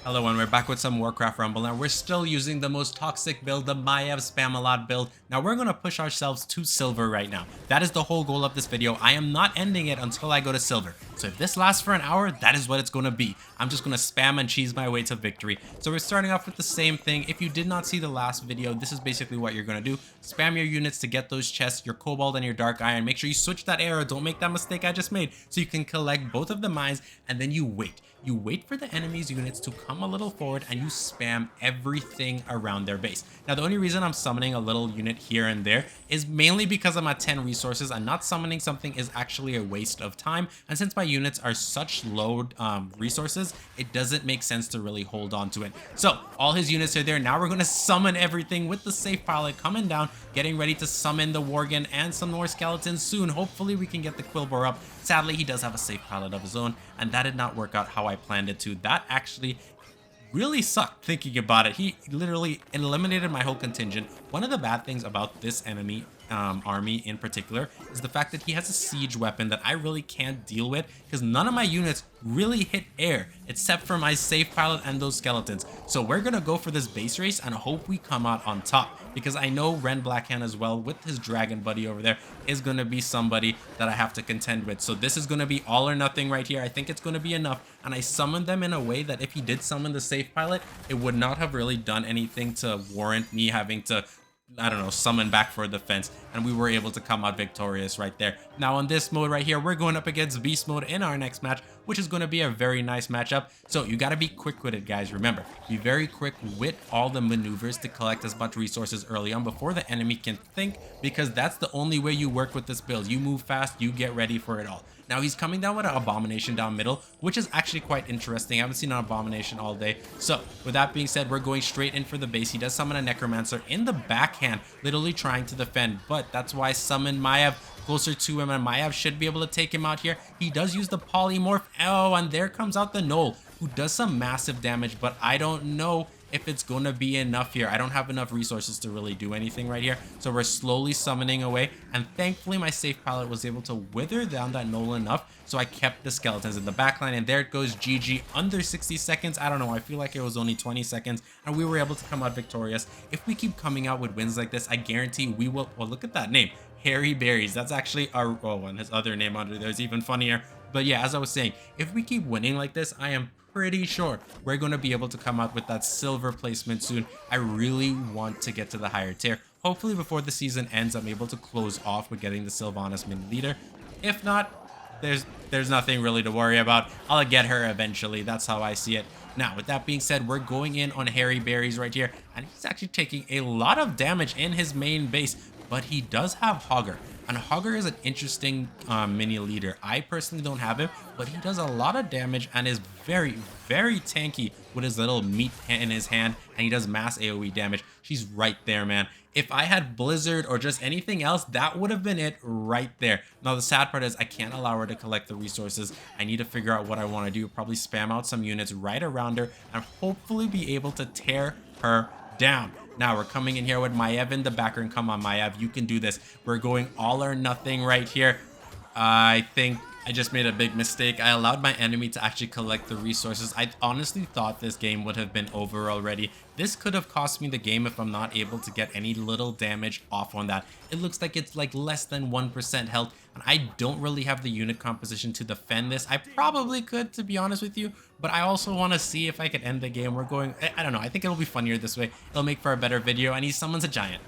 Hello, and we're back with some Warcraft Rumble. Now, we're still using the most toxic build, the Maiev Spam-a-lot build. Now, we're going to push ourselves to silver right now. That is the whole goal of this video. I am not ending it until I go to silver. So if this lasts for an hour, that is what it's going to be. I'm just going to spam and cheese my way to victory. So we're starting off with the same thing. If you did not see the last video, this is basically what you're going to do. Spam your units to get those chests, your cobalt and your dark iron. Make sure you switch that arrow. Don't make that mistake I just made. So you can collect both of the mines, and then you wait. You wait for the enemy's units to come a little forward and you spam everything around their base. Now, the only reason I'm summoning a little unit here and there is mainly because I'm at 10 resources, and not summoning something is actually a waste of time. And since my units are such low resources, it doesn't make sense to really hold on to it. So all his units are there. Now we're going to summon everything with the safe pilot coming down, getting ready to summon the Worgen and some more skeletons soon. Hopefully we can get the Quillbore up. Sadly, he does have a safe pilot of his own, and that did not work out how I planned it to. That actually really sucked thinking about it. He literally eliminated my whole contingent. One of the bad things about this enemy army in particular is the fact that he has a siege weapon that I really can't deal with, because none of my units really hit air except for my safe pilot and those skeletons. So we're gonna go for this base race and hope we come out on top, because I know Ren Blackhand as well with his dragon buddy over there is gonna be somebody that I have to contend with. So this is gonna be all or nothing right here. I think it's gonna be enough, and I summoned them in a way that if he did summon the safe pilot, it would not have really done anything to warrant me having to, I don't know, summon back for defense, and we were able to come out victorious right there. Now on this mode right here, we're going up against beast mode in our next match, which is going to be a very nice matchup. So you got to be quick with it, guys. Remember, be very quick with all the maneuvers to collect as much resources early on before the enemy can think, because that's the only way you work with this build. You move fast, you get ready for it all. Now he's coming down with an abomination down middle, which is actually quite interesting. I haven't seen an abomination all day. So with that being said, we're going straight in for the base. He does summon a necromancer in the backhand, literally trying to defend, but that's why I summoned Maiev closer to him, and Maiev should be able to take him out here. He does use the polymorph. Oh, and there comes out the Knoll, who does some massive damage, but I don't know if it's going to be enough here. I don't have enough resources to really do anything right here. So we're slowly summoning away, and thankfully my safe pilot was able to wither down that Knoll enough, so I kept the skeletons in the backline, and there it goes, GG, under 60 seconds. I don't know, I feel like it was only 20 seconds, and we were able to come out victorious. If we keep coming out with wins like this, I guarantee we will. Well, look at that name, Harry Berries. That's actually our, oh, and his other name under there is even funnier. But yeah, as I was saying, if we keep winning like this, I am pretty sure we're going to be able to come out with that silver placement soon. I really want to get to the higher tier. Hopefully before the season ends, I'm able to close off with getting the Sylvanas mini leader. If not, there's nothing really to worry about. I'll get her eventually. That's how I see it. Now, with that being said, we're going in on Harry Berries right here, and he's actually taking a lot of damage in his main base, but he does have Hogger. And Hogger is an interesting mini leader. I personally don't have him, but he does a lot of damage and is very, very tanky with his little meat in his hand, and he does mass AoE damage. She's right there, man. If I had Blizzard or just anything else, that would have been it right there. Now, the sad part is I can't allow her to collect the resources. I need to figure out what I want to do. Probably spam out some units right around her and hopefully be able to tear her down. Now we're coming in here with Maiev in the background. Come on, Maiev, you can do this. We're going all or nothing right here. I think I just made a big mistake. I allowed my enemy to actually collect the resources. I honestly thought this game would have been over already. This could have cost me the game if I'm not able to get any little damage off on that. It looks like it's like less than 1% health, and I don't really have the unit composition to defend this. I probably could, to be honest with you, but I also want to see if I could end the game. We're going, I don't know, I think it'll be funnier this way. It'll make for a better video, and he summons a giant.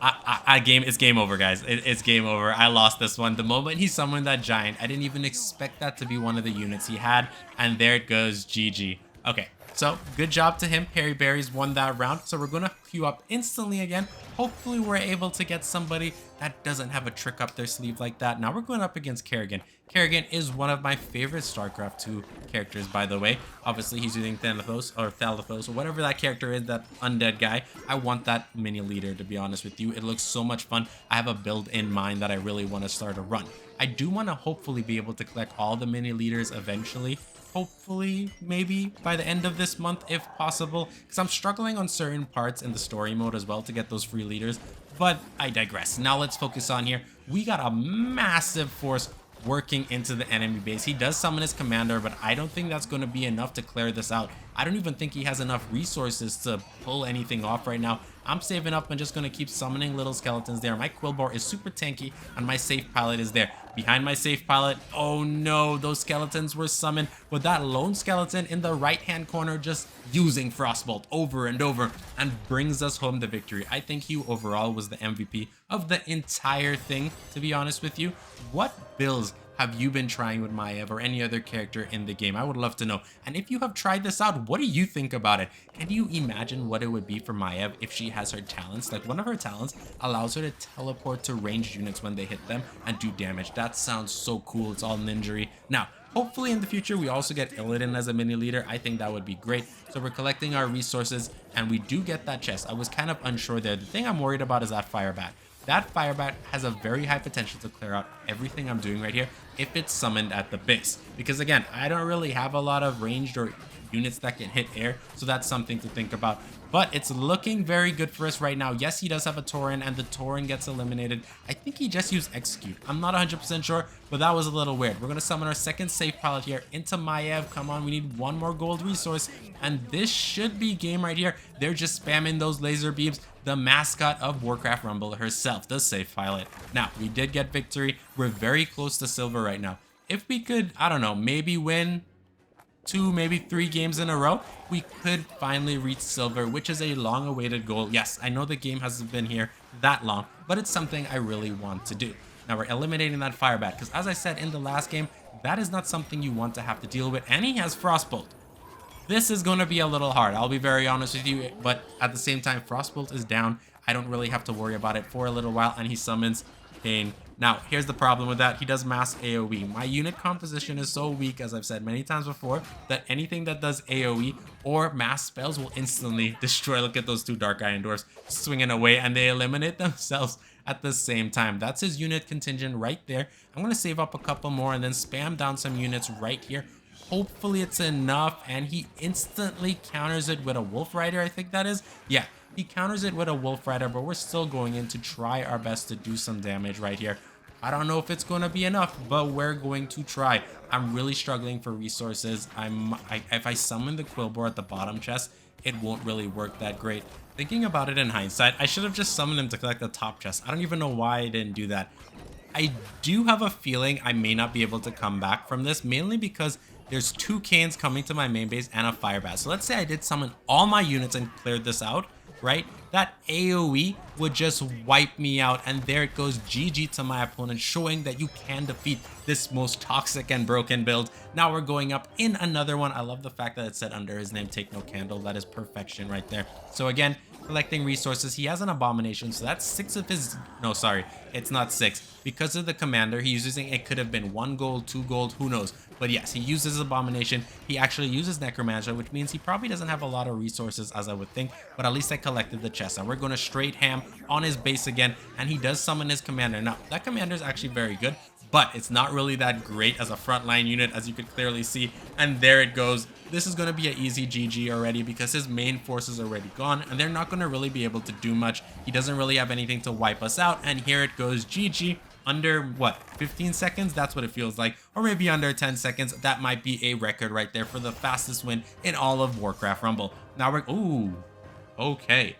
It's game over, guys. It's game over. I lost this one. The moment he summoned that giant, I didn't even expect that to be one of the units he had, and there it goes, GG. Okay, so good job to him. Harry Berries won that round, so we're gonna queue up instantly again. Hopefully we're able to get somebody that doesn't have a trick up their sleeve like that. Now we're going up against Kerrigan. Kerrigan is one of my favorite StarCraft 2 characters, by the way. Obviously, he's using Thanathos or Thalathos or whatever that character is, that undead guy. I want that mini leader, to be honest with you. It looks so much fun. I have a build in mind that I really want to start a run. I do want to hopefully be able to collect all the mini leaders eventually. Hopefully, maybe by the end of this month, if possible, because I'm struggling on certain parts in the story mode as well to get those free leaders, but I digress. Now let's focus on here. We got a massive force working into the enemy base. He does summon his commander, but I don't think that's going to be enough to clear this out. I don't even think he has enough resources to pull anything off right now. I'm saving up and just going to keep summoning little skeletons there. My Quillbore is super tanky, and my safe pilot is there. Behind my safe pilot, oh no, those skeletons were summoned with that lone skeleton in the right-hand corner just using Frostbolt over and over and brings us home the victory. I think he overall was the MVP of the entire thing, to be honest with you. What builds have you been trying with Maiev or any other character in the game? I would love to know. And if you have tried this out, what do you think about it? Can you imagine what it would be for Maiev if she has her talents? Like, one of her talents allows her to teleport to ranged units when they hit them and do damage. That sounds so cool. It's all ninjery. Now, hopefully in the future, we also get Illidan as a mini leader. I think that would be great. So we're collecting our resources and we do get that chest. I was kind of unsure there. The thing I'm worried about is that fire bat. That fire bat has a very high potential to clear out everything I'm doing right here if it's summoned at the base. Because again, I don't really have a lot of ranged or units that can hit air, so that's something to think about. But it's looking very good for us right now. Yes, he does have a Tauren, and the Tauren gets eliminated. I think he just used Execute. I'm not 100% sure, but that was a little weird. We're going to summon our second safe pilot here into Maiev. Come on, we need one more gold resource, and this should be game right here. They're just spamming those laser beams. The mascot of Warcraft Rumble herself, the safe pilot. Now, we did get victory. We're very close to silver right now. If we could, I don't know, maybe win 2, maybe 3 games in a row, we could finally reach silver, which is a long-awaited goal. Yes, I know the game hasn't been here that long, but it's something I really want to do. Now, we're eliminating that fire bat, because as I said in the last game, that is not something you want to have to deal with, and he has Frostbolt. This is going to be a little hard, I'll be very honest with you, but at the same time, Frostbolt is down. I don't really have to worry about it for a little while, and he summons Pain. Now, here's the problem with that. He does mass AoE. My unit composition is so weak, as I've said many times before, that anything that does AoE or mass spells will instantly destroy. Look at those 2 Dark Iron Dwarfs swinging away, and they eliminate themselves at the same time. That's his unit contingent right there. I'm going to save up a couple more and then spam down some units right here. Hopefully it's enough, and he instantly counters it with a Wolf Rider, I think that is. Yeah, he counters it with a Wolf Rider, but we're still going in to try our best to do some damage right here. I don't know if it's going to be enough, but we're going to try. I'm really struggling for resources. If I summon the Quillbore at the bottom chest, it won't really work that great. Thinking about it in hindsight, I should have just summoned him to collect the top chest. I don't even know why I didn't do that. I do have a feeling I may not be able to come back from this, mainly because there's 2 Canes coming to my main base and a fire bat. So let's say I did summon all my units and cleared this out, right? That AoE would just wipe me out, and there it goes, GG to my opponent, showing that you can defeat this most toxic and broken build. Now we're going up in another one. I love the fact that it said under his name, Take No Candle. That is perfection right there. So again, collecting resources. He has an abomination, so that's 6 of his... No, sorry, it's not 6. Because of the commander he's using, it could have been 1 gold, 2 gold, who knows. But yes, he uses abomination. He actually uses necromancer, which means he probably doesn't have a lot of resources, as I would think. But at least I collected the chest, and we're going to straight ham on his base again, and he does summon his commander. Now, that commander is actually very good, but it's not really that great as a frontline unit, as you could clearly see. And there it goes. This is going to be an easy GG already, because his main force is already gone, and they're not going to really be able to do much. He doesn't really have anything to wipe us out, and here it goes, GG. Under, what, 15 seconds? That's what it feels like. Or maybe under 10 seconds. That might be a record right there for the fastest win in all of Warcraft Rumble. Now we're... Ooh, okay.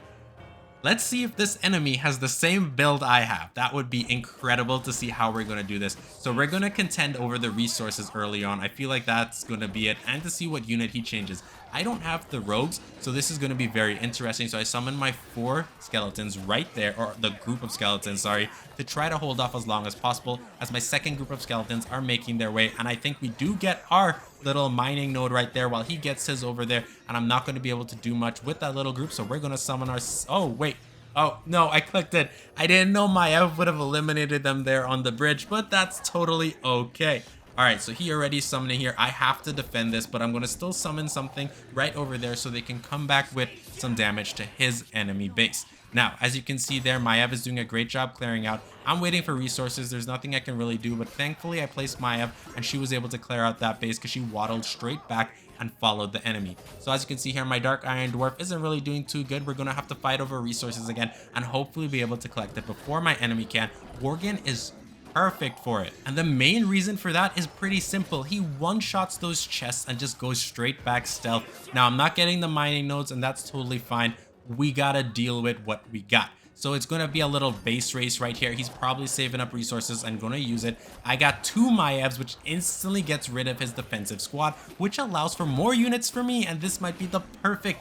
Let's see if this enemy has the same build I have. That would be incredible to see how we're going to do this. So we're going to contend over the resources early on. I feel like that's going to be it. And to see what unit he changes. I don't have the rogues, so this is going to be very interesting. So I summon my 4 skeletons right there, or the group of skeletons, sorry, to try to hold off as long as possible, as my second group of skeletons are making their way. And I think we do get our little mining node right there while he gets his over there, and I'm not going to be able to do much with that little group. So we're going to summon our... Oh, wait. Oh, no, I clicked it. I didn't know Maiev would have eliminated them there on the bridge, but that's totally okay. All right, so he already summoning here. I have to defend this, but I'm going to still summon something right over there so they can come back with some damage to his enemy base. Now, as you can see there, Maiev is doing a great job clearing out. I'm waiting for resources. There's nothing I can really do, but thankfully I placed Maiev, and she was able to clear out that base because she waddled straight back and followed the enemy. So as you can see here, my Dark Iron Dwarf isn't really doing too good. We're going to have to fight over resources again and hopefully be able to collect it before my enemy can. Worgen is perfect for it. And the main reason for that is pretty simple. He one-shots those chests and just goes straight back stealth. Now, I'm not getting the mining nodes, and that's totally fine. We gotta deal with what we got. So it's going to be a little base race right here. He's probably saving up resources and going to use it. I got 2 Maevs, which instantly gets rid of his defensive squad, which allows for more units for me. And this might be the perfect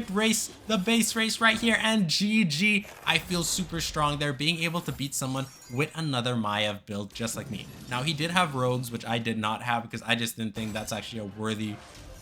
race, the base race right here. And GG, I feel super strong there, being able to beat someone with another Maiev build just like me. Now, he did have rogues, which I did not have because I just didn't think that's actually a worthy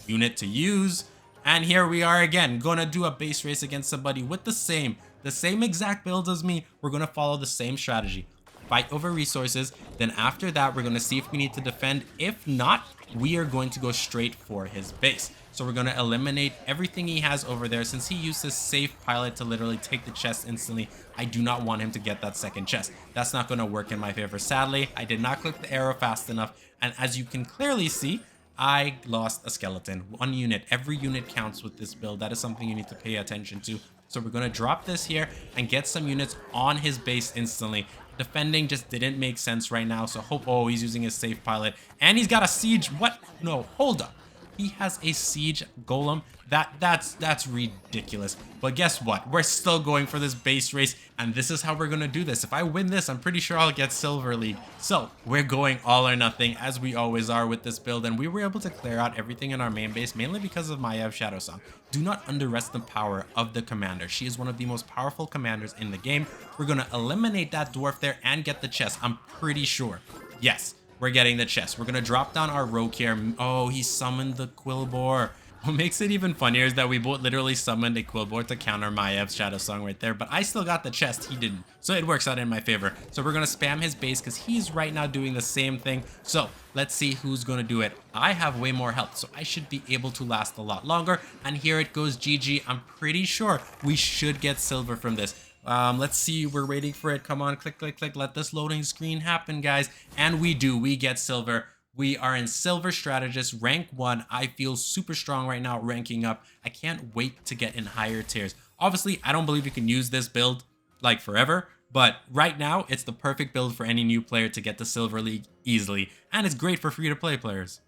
unit to use. And here we are again, gonna do a base race against somebody with the same exact build as me. We're gonna follow the same strategy. Fight over resources. Then after that, we're gonna see if we need to defend. If not, we are going to go straight for his base. So we're gonna eliminate everything he has over there. Since he used his safe pilot to literally take the chest instantly, I do not want him to get that second chest. That's not gonna work in my favor. Sadly, I did not click the arrow fast enough. And as you can clearly see, I lost a skeleton. 1 unit. Every unit counts with this build. That is something you need to pay attention to. So we're going to drop this here and get some units on his base instantly. Defending just didn't make sense right now. So oh, he's using his safe pilot. And he's got a siege. What? No, hold up. He has a siege golem. That's ridiculous. But guess what? We're still going for this base race, and this is how we're gonna do this. If I win this, I'm pretty sure I'll get Silver League. So we're going all or nothing, as we always are with this build, and we were able to clear out everything in our main base, mainly because of Maiev Shadowsong. Do not underestimate the power of the commander. She is one of the most powerful commanders in the game. We're gonna eliminate that dwarf there and get the chest, I'm pretty sure. Yes, we're getting the chest. We're gonna drop down our rogue here. Oh, he summoned the Quillboar. What makes it even funnier is that we both literally summoned a Quillboar to counter Maiev Shadowsong right there, but I still got the chest, he didn't. So it works out in my favor. So we're gonna spam his base because he's right now doing the same thing. So let's see who's gonna do it. I have way more health, so I should be able to last a lot longer. And here it goes, GG. I'm pretty sure we should get silver from this. Let's see, we're waiting for it. Come on, click, click, click. Let this loading screen happen, guys. And we do, we get silver. We are in Silver Strategist, rank 1. I feel super strong right now, ranking up. I can't wait to get in higher tiers. Obviously, I don't believe you can use this build like forever, but right now, it's the perfect build for any new player to get to Silver League easily. And it's great for free-to-play players.